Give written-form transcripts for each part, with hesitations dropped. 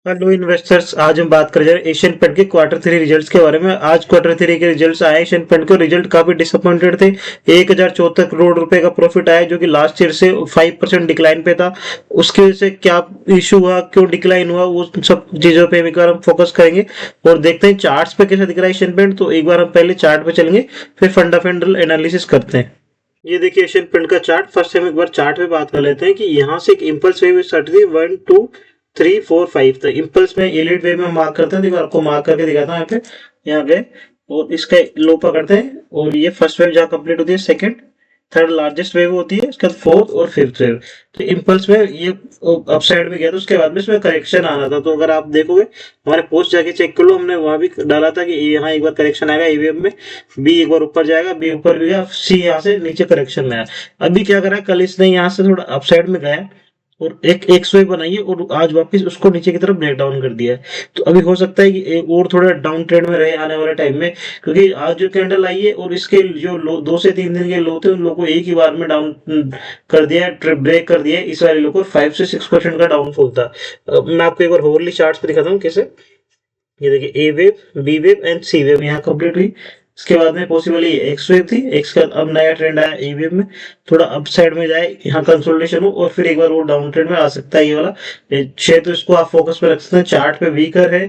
Hello investors, आज हम बात कर रहे हैं एशियन पेंट के क्वार्टर थ्री रिजल्ट्स के बारे में। आज क्वार्टर थ्री के रिजल्ट्स आए एशियन पेंट के। रिजल्ट काफी डिसअपॉइंटेड थे। 1074 करोड़ रुपए का प्रॉफिट आया, जो कि लास्ट ईयर से 5% डिक्लाइन पे था। उसकी वजह से क्या इशू हुआ, क्यों डिक्लाइन हुआ, वो सब चीजों पे एक बार हम फोकस करेंगे और देखते हैं चार्ट्स पे कैसा दिख रहा है एशियन पेंट। तो एक बार हम पहले चार्ट पे चलेंगे, फिर फंडामेंटल एनालिसिस करते हैं। ये देखिए एशियन पेंट का चार्ट। फर्स्ट हम एक बार चार्ट पे बात कर लेते हैं कि यहाँ से एक इम्पल्स वेव स्टार्ट थी 1 2 3 4 5 तक। इम्पल्स में एलिट वेव में मार्क करते हैं। देखो आपको मार्क करके दिखाता हूँ यहाँ पे। यहाँ गए और इसका लो पकड़ते हैं और ये फर्स्ट वेव जहाँ कंप्लीट होती है, सेकंड थर्ड लार्जेस्ट वेव होती है, इसके बाद फोर्थ और फिफ्थ वेव। तो इम्पल्स में ये अपसाइड में गया था, उसके बाद में इसमें करेक्शन आना था। तो अगर आप देखोगे हमारे पोस्ट जाके चेक कर लो, हमने वहां भी डाला था कि यहाँ एक बार करेक्शन आएगा ए वेव में, बी एक बार ऊपर जाएगा, बी ऊपर भी गया, सी यहाँ से नीचे करेक्शन में आया। अभी क्या करा, कल इसने यहाँ से थोड़ा अपसाइड में गया और एक एक स्वे बनाई है और आज वापस उसको नीचे की तरफ ब्रेक डाउन कर दिया है। तो अभी हो सकता है कि एक और थोड़ा डाउन ट्रेंड में रहे आने वाले टाइम में, क्योंकि आज जो कैंडल आई है और इसके जो लो 2 से 3 दिन के लो थे, उन लोगों को एक ही बार में डाउन कर दिया है, ब्रेक कर दिया है। इस वाले लोग को 5 से 6% का डाउनफॉल था। मैं आपको एक बार होवरली चार्ट पे दिखाता हूँ कैसे। ये देखिए A wave, B wave and C wave यहाँ कंप्लीट हुई। इसके बाद में पॉसिबल ये एक्स वेव थी, एक्स का अब नया ट्रेंड आया ए वेव में, थोड़ा अप साइड में जाए, यहाँ कंसोलिडेशन हो और फिर एक बार वो डाउन ट्रेंड में आ सकता है ये वाला शेयर। तो इसको आप फोकस पे रख सकते हैं। चार्ट पे वीकर है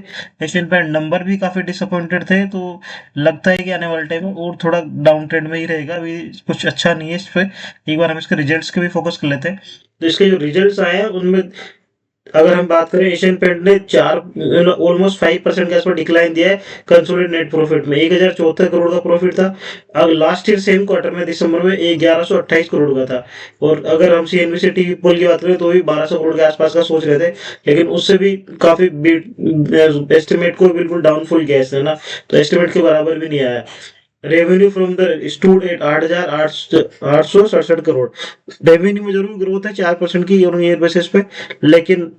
एशियन पेंट, नंबर भी काफी डिसअपॉइंटेड थे। तो लगता है कि आने वाले टाइम में और थोड़ा डाउन ट्रेंड में ही रहेगा। अभी कुछ अच्छा नहीं है इस पे। एक बार हम इसके रिजल्ट्स के भी फोकस कर लेते हैं। तो इसके जो रिजल्ट्स आए हैं उनमें अगर हम बात करें, एशियन पेंट ने ऑलमोस्ट 5% के आसपास डिक्लाइन दिया है कंसोलिडेटेड नेट प्रॉफिट में। 1074 करोड़ का प्रॉफिट था। अब लास्ट ईयर सेम क्वार्टर में दिसंबर में 1128 करोड़ का था। और अगर हम सीएनबीसी टीवी पोल की बात करें तो भी 1200 करोड़ के आसपास का सोच रहे थे, लेकिन उससे भी काफी एस्टिमेट को बिल्कुल डाउनफुल किया इसने ना। तो एस्टिमेट के बराबर भी नहीं आया। Revenue from the stood at 8,867 crore. Revenue में जरूर ग्रोथ है 4% की ईयर बेसिस पे, लेकिन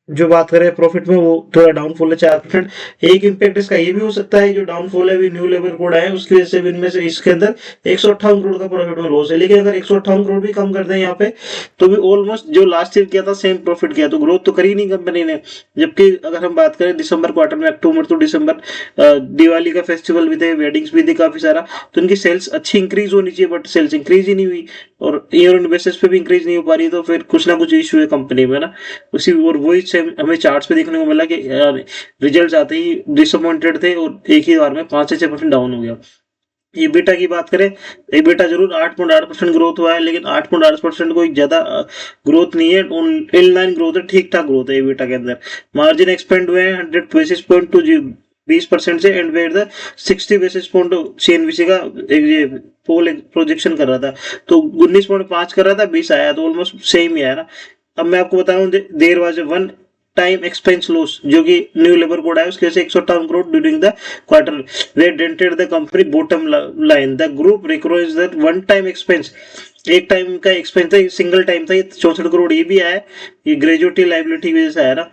जो बात करें प्रॉफिट में वो थोड़ा डाउनफॉल है 4%। एक इम्पैक्ट इसका ये भी हो सकता है, जो डाउनफॉल है न्यू लेबर कोड आया है उसकी वजह से भी इनमें से इसके अंदर 158 करोड़ का प्रॉफिट में लॉस है। लेकिन अगर 158 करोड़ भी कम कर दें यहाँ पे, तो भी ऑलमोस्ट जो लास्ट ईयर किया था सेम प्रॉफिट किया, तो ग्रोथ तो करी नहीं कंपनी ने। जबकि अगर हम बात करें दिसंबर क्वार्टर में, अक्टूबर टू दिसंबर दिवाली का फेस्टिवल भी थे, वेडिंग्स भी थी काफी सारा, तो इनकी सेल्स अच्छी इंक्रीज होनी चाहिए, बट सेल्स इंक्रीज ही नहीं हुई और ईयर ऑन बेसिस पे भी इंक्रीज नहीं हो पा रही। तो फिर कुछ ना कुछ इशू है कंपनी में ना। उसी और वही हमें चार्ट्स पे देखने को मिला कि रिजल्ट्स आते ही डिसअपॉइंटेड थे और एक ही बार में 5 से 6% डाउन हो गया। EBITDA की बात करें, EBITDA जरूर 8.8% ग्रोथ हुआ है, लेकिन 8.8% कोई ज्यादा ग्रोथ नहीं है। इन लाइन ग्रोथ है, ठीक ठाक ग्रोथ है EBITDA के अंदर। मार्जिन एक्सपेंड हुए हैं 100 बेसिस पॉइंट टू 20% से, and where the 60 basis point CNBC का एक ये पोल प्रोजेक्शन कर रहा था, तो 19.5 कर रहा था, 20 आया, तो ऑलमोस्ट सेम ही आया ना। अब मैं आपको बता रहा हूँ, there was one time expense loss, जो कि न्यू लेबर कोड है उसके से 158 करोड़ ड्यूरिंग द क्वार्टर, वे dented the company bottom line. The group recognized that one time expense, एक टाइम का एक्सपेंस था, सिंगल टाइम था, ये 64 करोड़ ये भी आया। ये ग्रेजुएटी लाइबिलिटी की वजह से आया ना।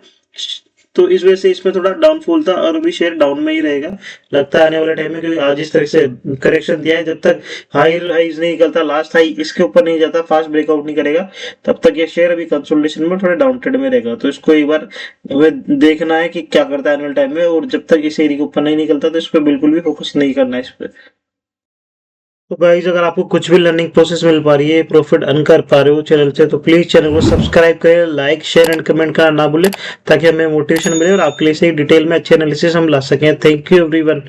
तो इस वजह से इसमें थोड़ा डाउनफॉल था और अभी शेयर डाउन में ही रहेगा लगता है आने वाले टाइम में, क्योंकि आज इस तरह से करेक्शन दिया है, जब तक हाई हाइज नहीं निकलता, लास्ट हाई इसके ऊपर नहीं जाता, फास्ट ब्रेकआउट नहीं करेगा, तब तक ये शेयर अभी कंसोलिडेशन में थोड़ा डाउन ट्रेंड में रहेगा। तो इसको एक बार हमें देखना है कि क्या करता है आने वाले टाइम में, और जब तक इस एरिया के ऊपर नहीं निकलता तो इस पर बिल्कुल भी फोकस नहीं करना है इस पर। तो गाइस, अगर आपको कुछ भी लर्निंग प्रोसेस मिल पा रही है, प्रॉफिट अर्न कर पा रहे हो चैनल से, तो प्लीज चैनल को सब्सक्राइब करें, लाइक शेयर एंड कमेंट करना ना भूलें, ताकि हमें मोटिवेशन मिले और आपके लिए सही डिटेल में अच्छे एनालिसिस हम ला सकें। Thank you everyone.